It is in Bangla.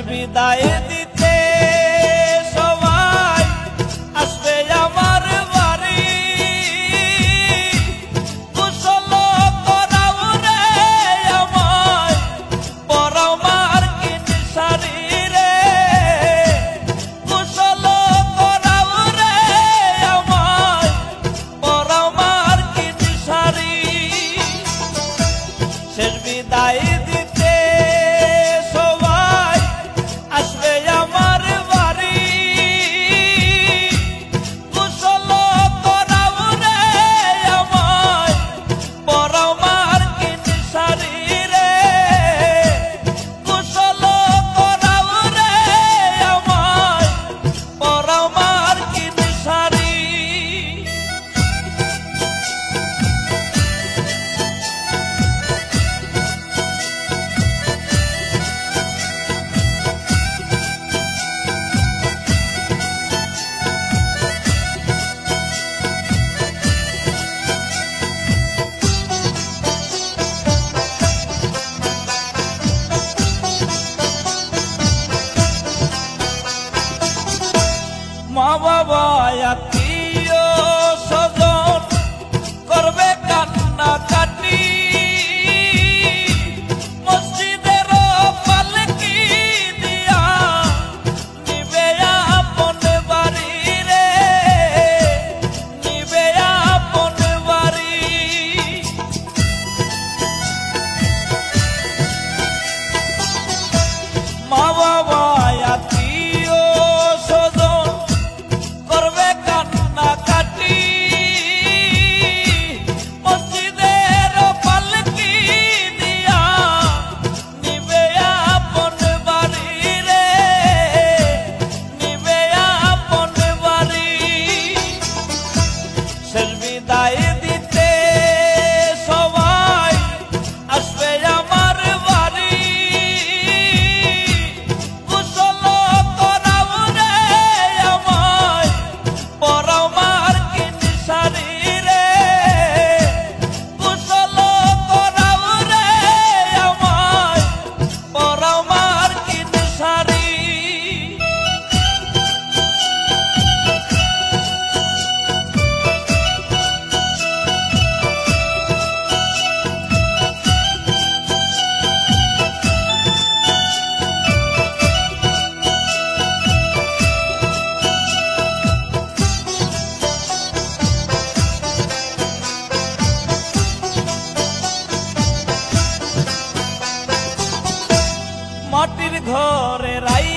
বিদায় দিতে সবাই আসবে আমার বাড়ি, কুশল করাও রে আমায় পরাও মার্কিন শাড়ি রে, কুশল করাও রে আমায় পরাও মার্কিন শাড়ি। শেষ বিদায় দিতে মা বাবা আত্মীয় স্বজন করবে কান্না কাটি, মসজিদের পালকি দিয়া নিবে আপন বাড়ি রে, নিবে আপন বাড়ি। মা বাবা বিদায় দিতে সবাই আসবে আমার বাড়ি, কুশল করাও রে আমায় পরাও মার্কিন শাড়ি রে, কুশল করাও রে আমায় পরাও মার্কিন শাড়ি। মাটির ঘরে রাই